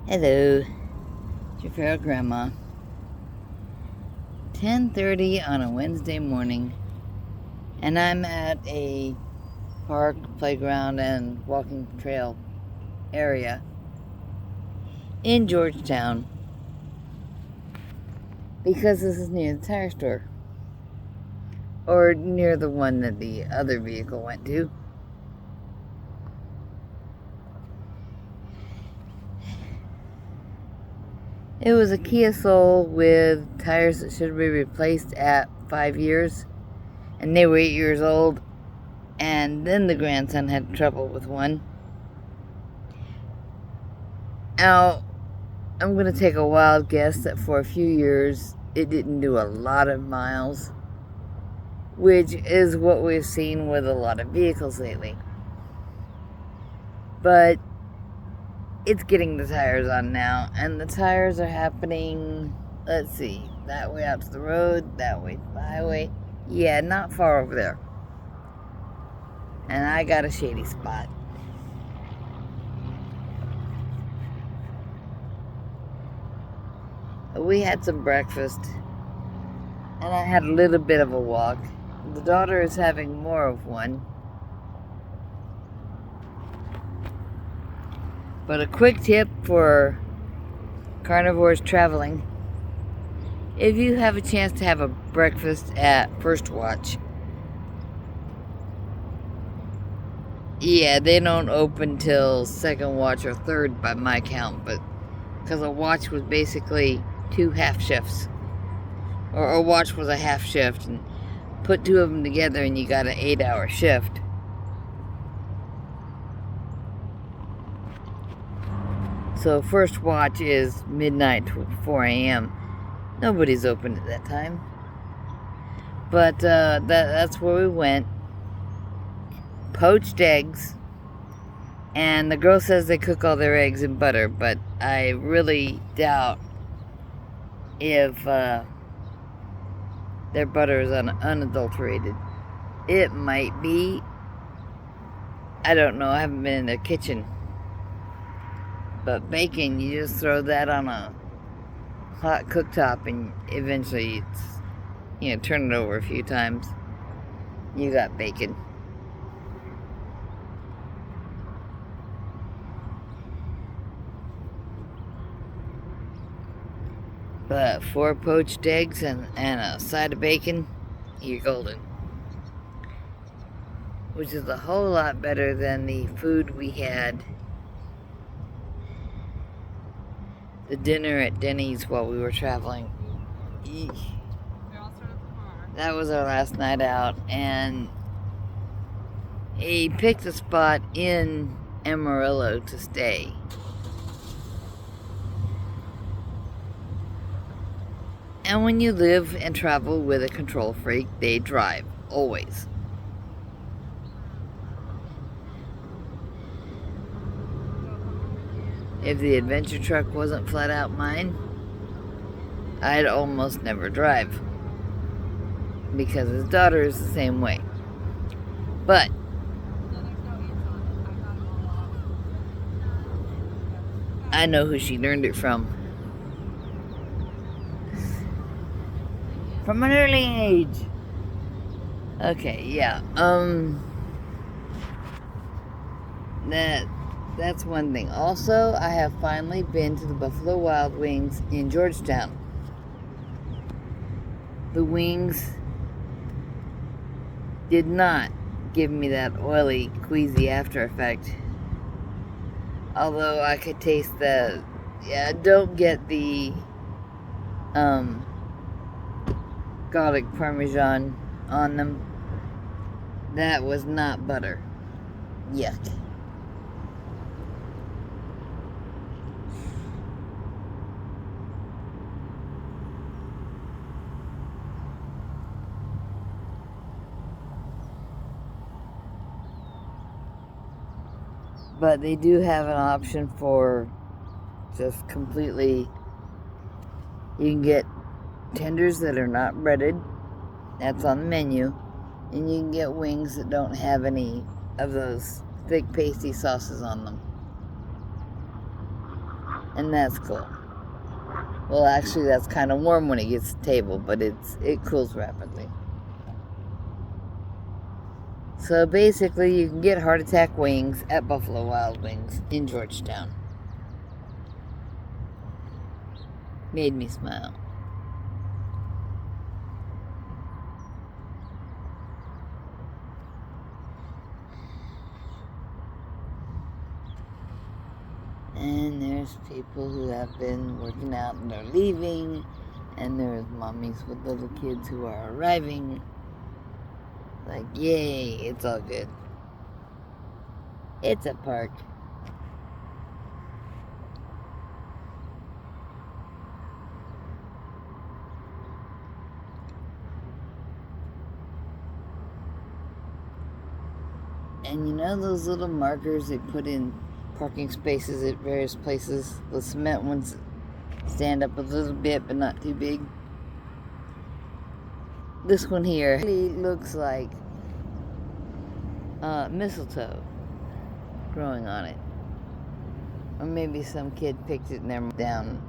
Hello, it's your fair grandma. 10:30 on a Wednesday morning, and I'm at a park, playground, and walking trail area in Georgetown because this is near the tire store, or near the one that the other vehicle went to. It was a Kia Soul with tires that should be replaced at 5 years, and they were 8 years old, and then the grandson had trouble with one. Now, I'm going to take a wild guess that for a few years it didn't do a lot of miles, which is what we've seen with a lot of vehicles lately. But it's getting the tires on now, and the tires are happening, let's see, that way out to the road, that way to the highway. Yeah, not far over there. And I got a shady spot. We had some breakfast, and I had a little bit of a walk. The daughter is having more of one. But a quick tip for carnivores traveling: if you have a chance to have a breakfast at First Watch, yeah, they don't open till Second Watch or Third by my count, but because a watch was basically 2 half shifts, or a watch was a half shift, and put 2 of them together and you got an 8-hour shift. So First Watch is midnight to 4 a.m. Nobody's open at that time. But that's where we went. Poached eggs. And the girl says they cook all their eggs in butter, but I really doubt if their butter is unadulterated. It might be. I don't know. I haven't been in their kitchen. But bacon, you just throw that on a hot cooktop, and eventually turn it over a few times. You got bacon. But 4 poached eggs and a side of bacon, you're golden. Which is a whole lot better than the food we had, the dinner at Denny's while we were traveling. Eesh. That was our last night out, and he picked a spot in Amarillo to stay. And when you live and travel with a control freak, they drive, always. If the adventure truck wasn't flat out mine, I'd almost never drive, because his daughter is the same way. But I know who she learned it from. From an early age. Okay, yeah. That's one thing. Also, I have finally been to the Buffalo Wild Wings in Georgetown. The wings did not give me that oily, queasy after effect. Although I could taste don't get the garlic parmesan on them. That was not butter. Yuck. But they do have an option for just completely, you can get tenders that are not breaded. That's on the menu. And you can get wings that don't have any of those thick pasty sauces on them. And that's cool. Well, actually, that's kind of warm when it gets to the table, but it cools rapidly. So basically, you can get heart attack wings at Buffalo Wild Wings in Georgetown. Made me smile. And there's people who have been working out and they're leaving. And there's mommies with little kids who are arriving. Like, yay, it's all good. It's a park. And you know those little markers they put in parking spaces at various places? The cement ones stand up a little bit, but not too big. This one here really looks like mistletoe growing on it. Or maybe some kid picked it and they're down.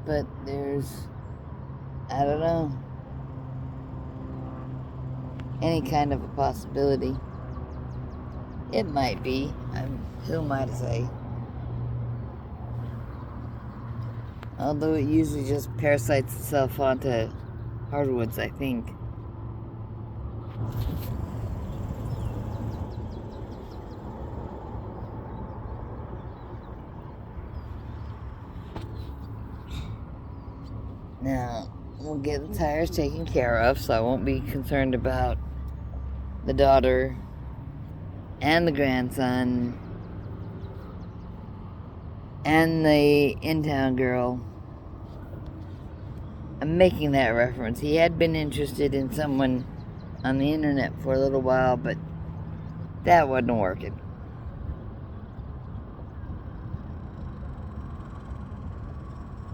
But there's, I don't know, any kind of a possibility. It might be. Who am I to say? Although it usually just parasites itself onto hardwoods, I think. Now, we'll get the tires taken care of, so I won't be concerned about the daughter and the grandson and the in-town girl. I'm making that reference. He had been interested in someone on the internet for a little while, but that wasn't working.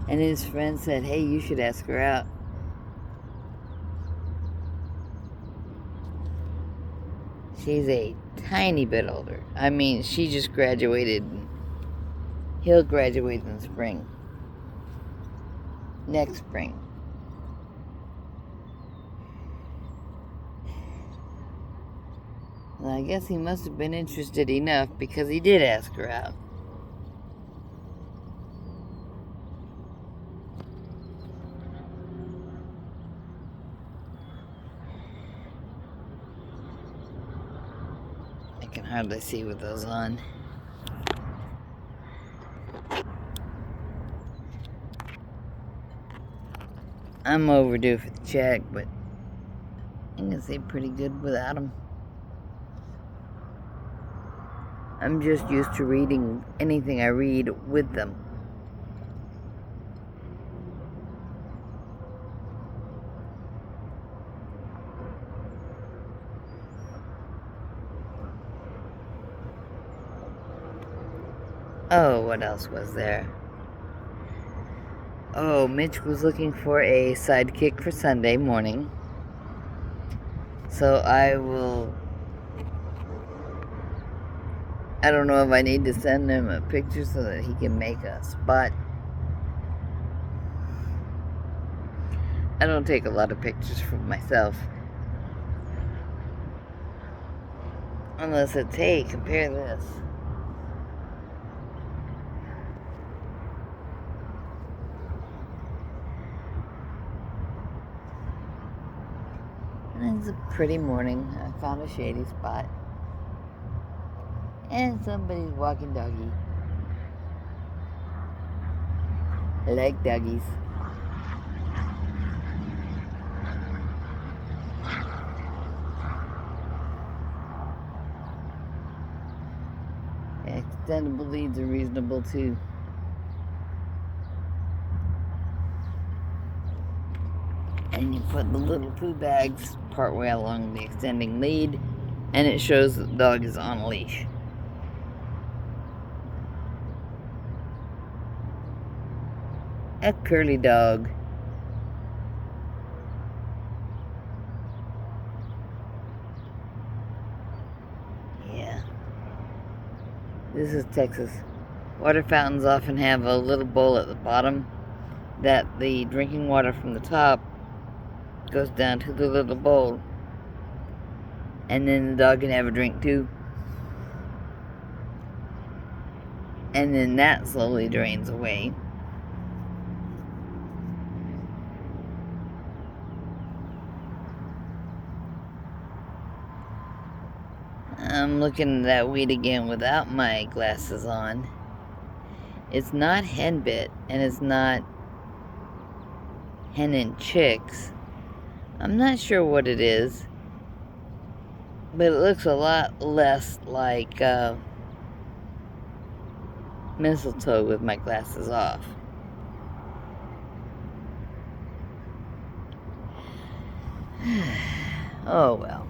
And his friend said, hey, you should ask her out. She's a tiny bit older. I mean, she just graduated. He'll graduate in the spring. Next spring. Well, I guess he must have been interested enough because he did ask her out. I can hardly see with those on. I'm overdue for the check, but I'm gonna say pretty good without them. I'm just used to reading anything I read with them. Oh, what else was there? Oh, Mitch was looking for a sidekick for Sunday morning. So I don't know if I need to send him a picture so that he can make a spot. I don't take a lot of pictures for myself. Unless it's, hey, compare this. And it's a pretty morning. I found a shady spot. And somebody's walking doggy. I like doggies. Extendable leads are reasonable too. And you put the little poo bags partway along the extending lead, and it shows that the dog is on a leash. A curly dog. Yeah. This is Texas. Water fountains often have a little bowl at the bottom that the drinking water from the top goes down to the little bowl. And then the dog can have a drink too. And then that slowly drains away. I'm looking at that weed again without my glasses on. It's not henbit, and it's not hen and chicks. I'm not sure what it is, but it looks a lot less like mistletoe with my glasses off. Oh well.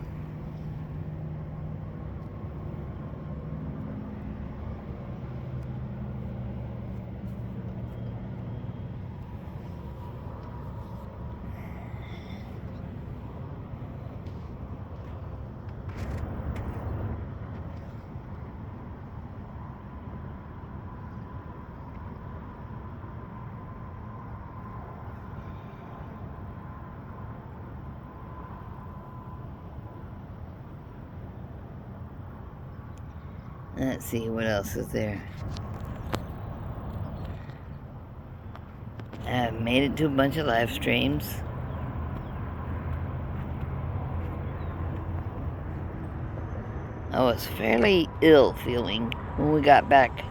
Let's see, what else is there? I've made it to a bunch of live streams. I was fairly ill feeling when we got back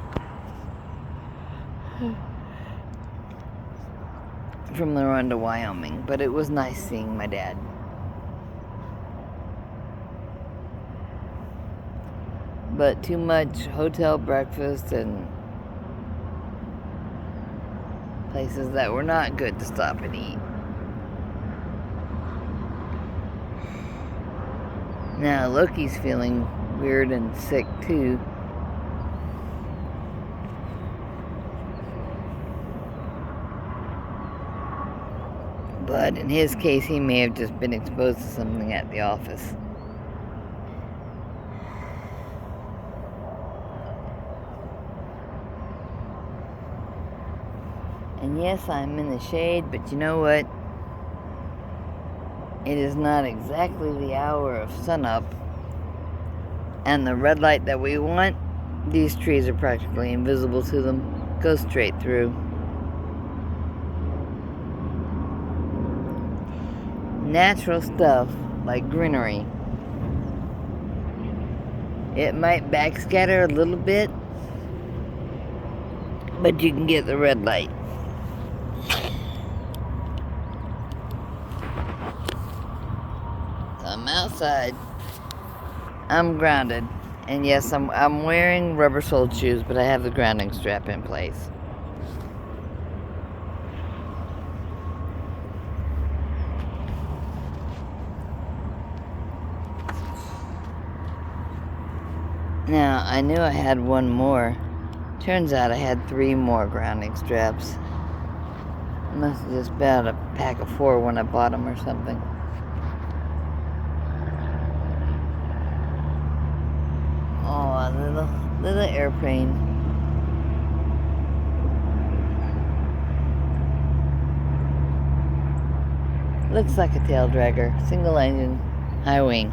from the run to Wyoming, but it was nice seeing my dad. But too much hotel breakfast and places that were not good to stop and eat. Now Loki's feeling weird and sick too. But in his case, he may have just been exposed to something at the office. And yes, I'm in the shade, but you know what? It is not exactly the hour of sunup. And the red light that we want, these trees are practically invisible to them. Go straight through. Natural stuff, like greenery. It might backscatter a little bit, but you can get the red light. I'm outside. I'm grounded. And yes, I'm wearing rubber-soled shoes, but I have the grounding strap in place. Now, I knew I had one more. Turns out I had 3 more grounding straps. I must have just bought a pack of 4 when I bought them or something. Oh, a little airplane. Looks like a tail dragger. Single engine, high wing.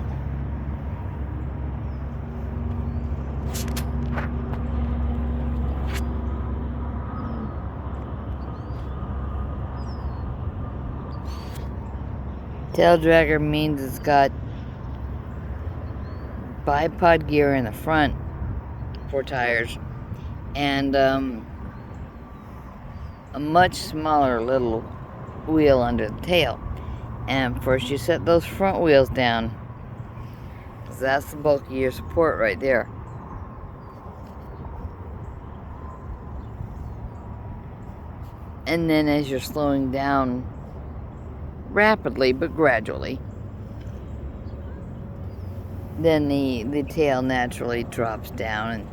Tail dragger means it's got bipod gear in the front, 4 tires, and a much smaller little wheel under the tail. And first you set those front wheels down, because that's the bulk of your support right there. And then as you're slowing down rapidly but gradually, then the tail naturally drops down,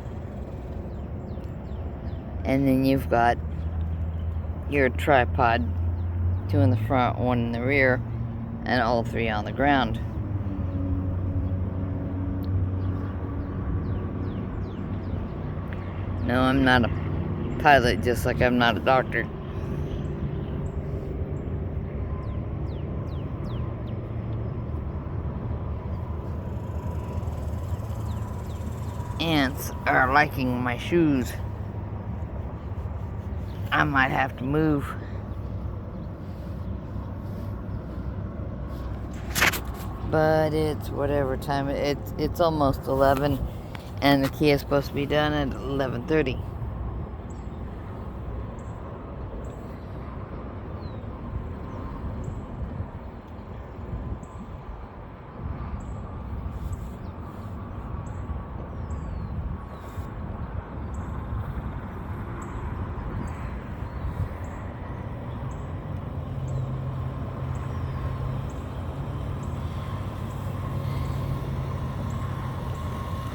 and then you've got your tripod, 2 in the front, 1 in the rear, and all 3 on the ground. No, I'm not a pilot, just like I'm not a doctor. Ants are liking my shoes. I might have to move. But it's whatever time it's almost 11, and the key is supposed to be done at 11:30.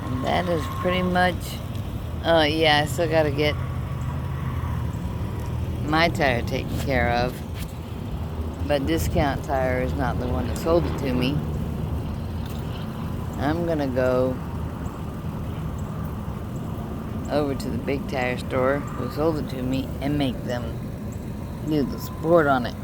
And that is pretty much. Oh yeah, I still gotta get my tire taken care of. But Discount Tire is not the one that sold it to me. I'm gonna go over to the big tire store who sold it to me and make them do the support on it.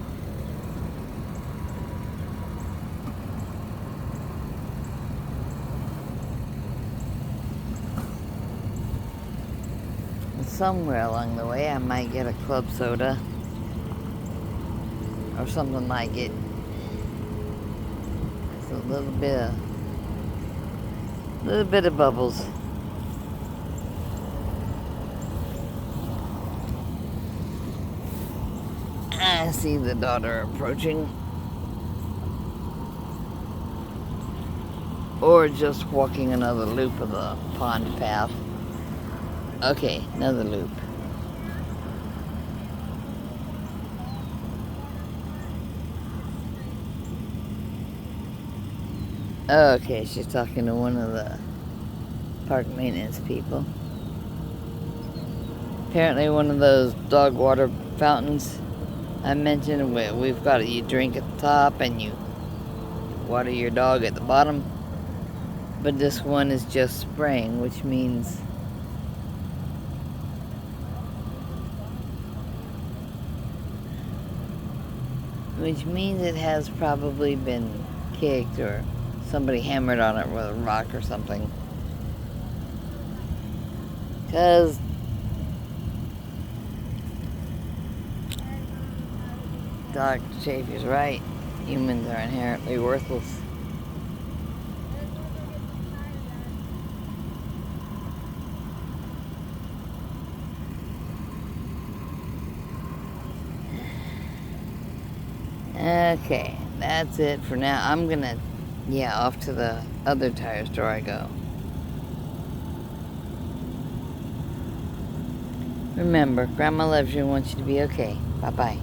And somewhere along the way I might get a club soda or something like it. It's a little bit of bubbles. I see the daughter approaching. Or just walking another loop of the pond path. Okay, another loop. Okay, she's talking to one of the park maintenance people. Apparently one of those dog water fountains I mentioned, we've got it, you drink at the top and you water your dog at the bottom. But this one is just spraying, which means it has probably been kicked or somebody hammered on it with a rock or something. Because Dr. Chafee's right. Humans are inherently worthless. Okay, that's it for now. I'm gonna, off to the other tire store I go. Remember, Grandma loves you and wants you to be okay. Bye-bye.